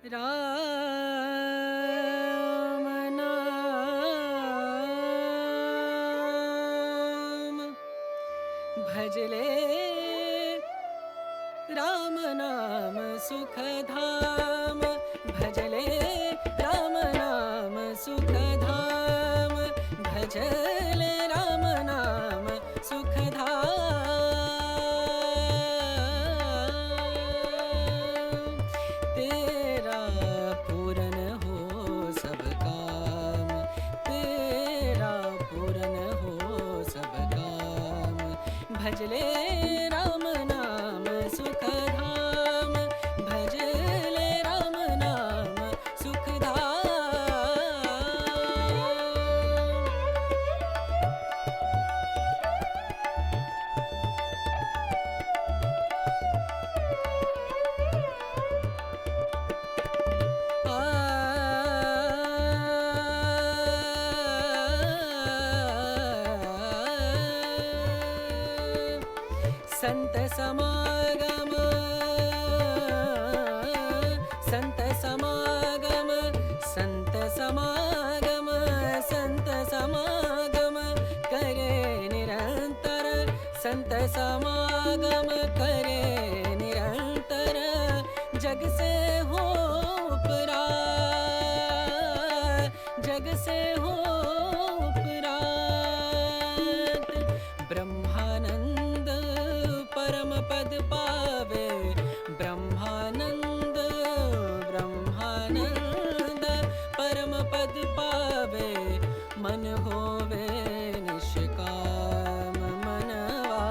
राम नाम भजले राम नाम सुखधाम भजले राम नाम सुखधाम भजले राम नाम सुखधाम तेरा पूरन हो सब काम तेरा पूरन हो सब काम भजले राम नाम सुखधाम भजले राम नाम सुखधाम संत समागम संत समागम संत समागम संत समागम करे निरंतर संत समागम करे निरंतर जग से हो उपरात जग से हो उपरात ब्रह्मानंद परम पद पावे ब्रह्मानंद ब्रह्मानंद परम पद पावे मन होवे निष्काम मनवा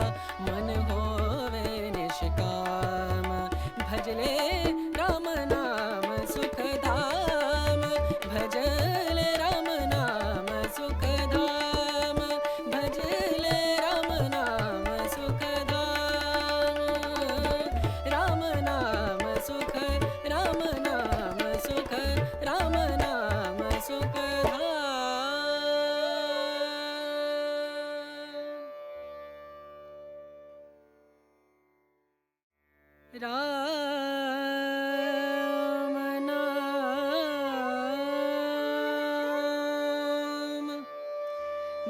मन होवे निष्काम भजले राम नाम सुखधाम भजले राम नाम सुखधाम भजले राम नाम सुखधाम राम नाम सुख राम नाम सुख राम नाम सुखधाम राम नाम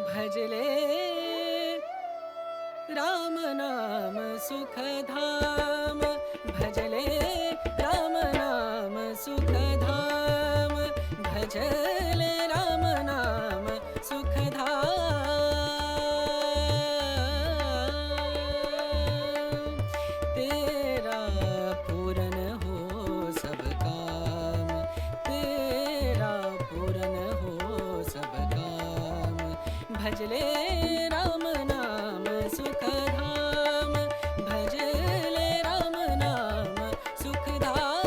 भजले राम नाम सुखधाम भजले राम नाम सुखधाम भजले राम नाम सुखधाम तेरा पूरन हो सब काम तेरा पूरन हो सब काम भजले राम नाम सुखधाम भजले राम नाम सुखधाम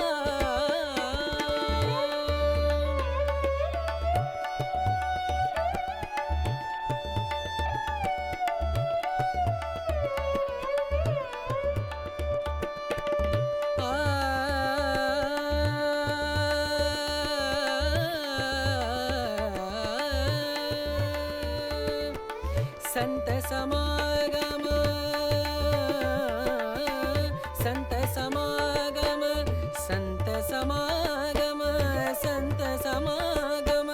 संत समागम संत समागम संत समागम संत समागम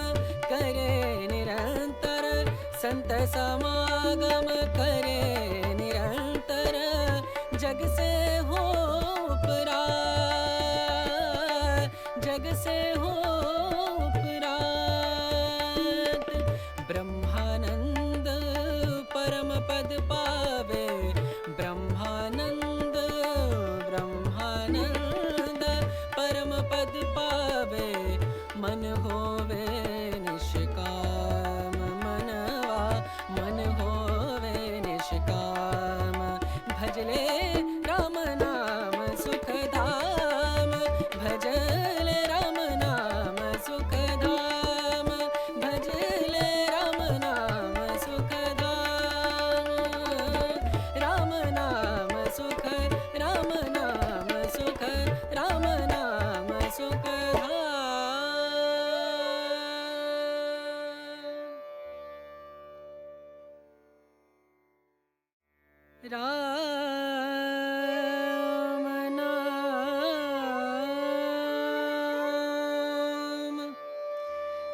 करे निरंतर संत समागम करे निरंतर जग से हो उपरात जग से हो उपरात ब्रह्मानंद परम पद पावे ब्रह्मानंद ब्रह्मानंद परम पद पावे मन होवे निष्काम मनवा मन होवे निष्काम भजले राम नाम सुखधाम भजले राम नाम सुखधाम भजले राम नाम सुखधाम राम नाम सुख राम नाम सुख राम नाम सुखधाम राम नाम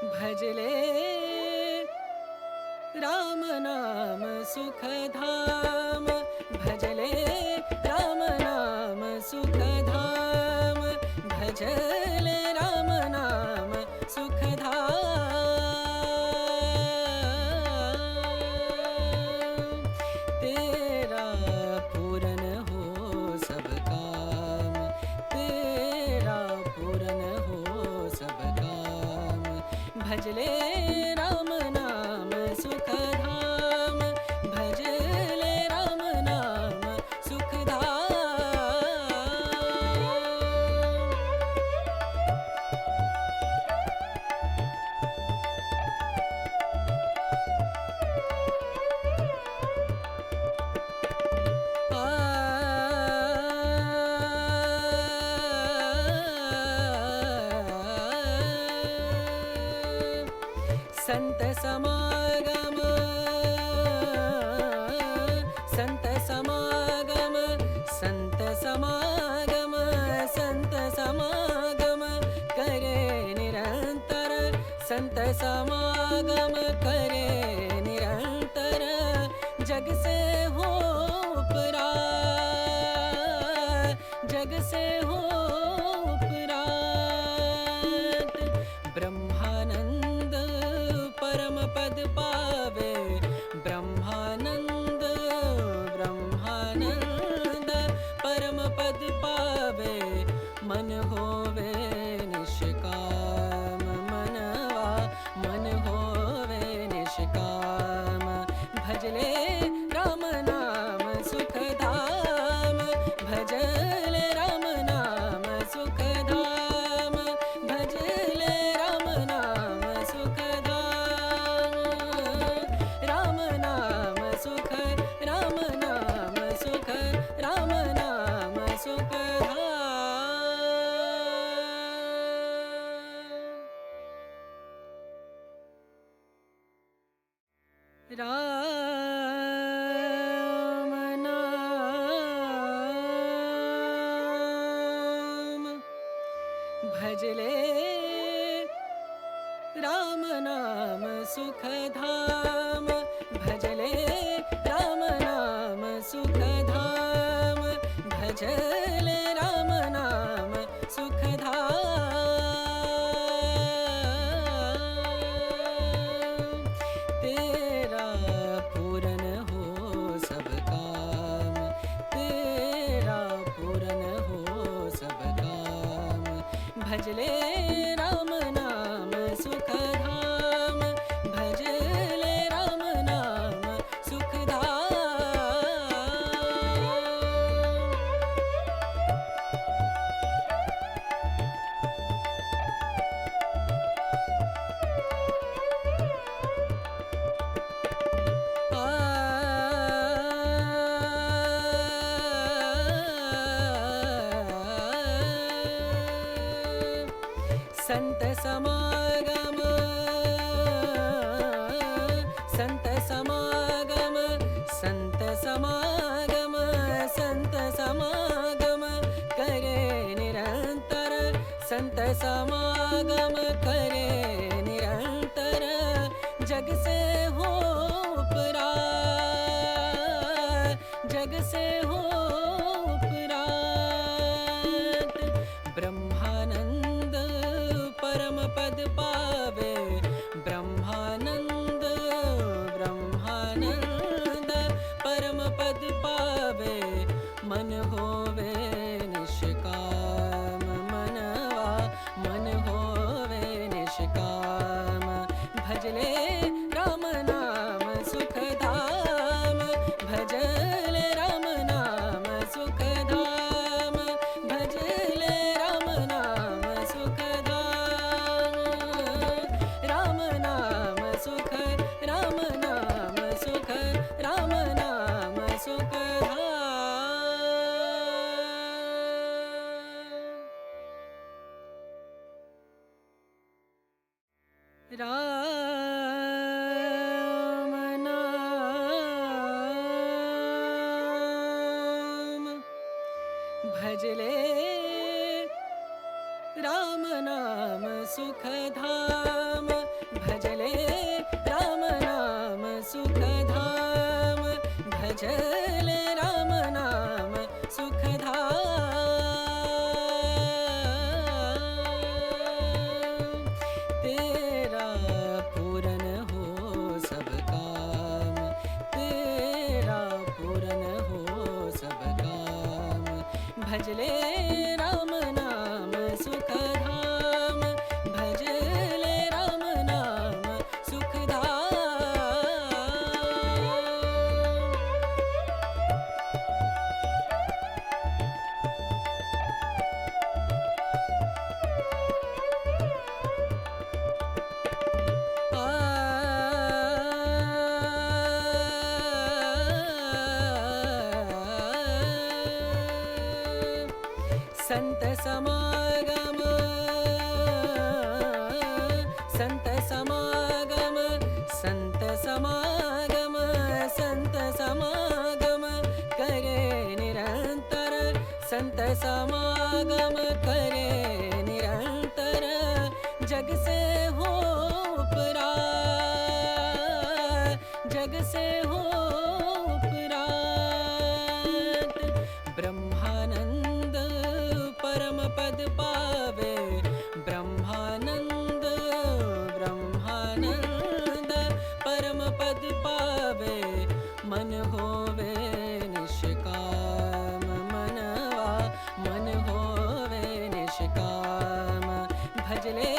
भजले राम नाम सुखधाम, भजले राम नाम सुखधाम, भजले राम नाम सुखधाम। तेरा पूरन हो सब काम, तेरा पूरन हो सब काम, भजले राम नाम सुखधाम, भजले राम नाम सुखधाम। संत समागम, संत समागम, संत समागम, संत समागम करे निरंतर, संत समागम करे निरंतर, जग से हो उपरात, जग से हो उपरात। ब्रह्मानंद परम पद पावे, ब्रह्मानंद ब्रह्मानंद परम पद पावे, मन होवे निष्काम, मनवा मन होवे निष्काम, भजले राम नाम सुखधाम, भजले राम नाम सुखधाम, भजले राम नाम सुखधाम। राम नाम सुख, राम नाम सुख, राम नाम सुखधाम। राम नाम भजले राम नाम सुखधाम, भजले राम नाम सुखधाम, भजले राम नाम सुखधाम। तेरा पूरन हो सब काम, तेरा पूरन हो सब काम, भजले राम नाम सुखधाम, भजले राम नाम सुखधाम। संत समागम, संत समागम, संत समागम, संत समागम करे निरंतर, संत समागम करे निरंतर, जग से हो उपरात, जग से हो उपरात। ब्रह्मानंद परम पद पावे, ब्रह्मानंद ब्रह्मानंद परम पद पावे, मन होवे निष्काम, मनवा मन होवे निष्काम, भजले राम नाम सुखधाम, भजले राम नाम सुखधाम, भजले राम नाम सुखधाम। राम नाम सुख, राम नाम सुख, राम नाम सुखधाम। राम नाम भजले राम नाम सुखधाम, भजले राम नाम सुखधाम भजले राम नाम सुखधाम तेरा पूरन हो सब काम तेरा पूरन हो सब काम भजले राम नाम सुखधाम भजले राम नाम संत समागम संत समागम संत समागम संत समागम करे निरंतर संत समागम करे निरंतर जग से हो उपरात जग से हो उपरात ब्रह्मानंद परम पद पावे ब्रह्मानंद ब्रह्मानंद परम पद पावे मन होवे निष्काम मनवा मन होवे निष्काम भजले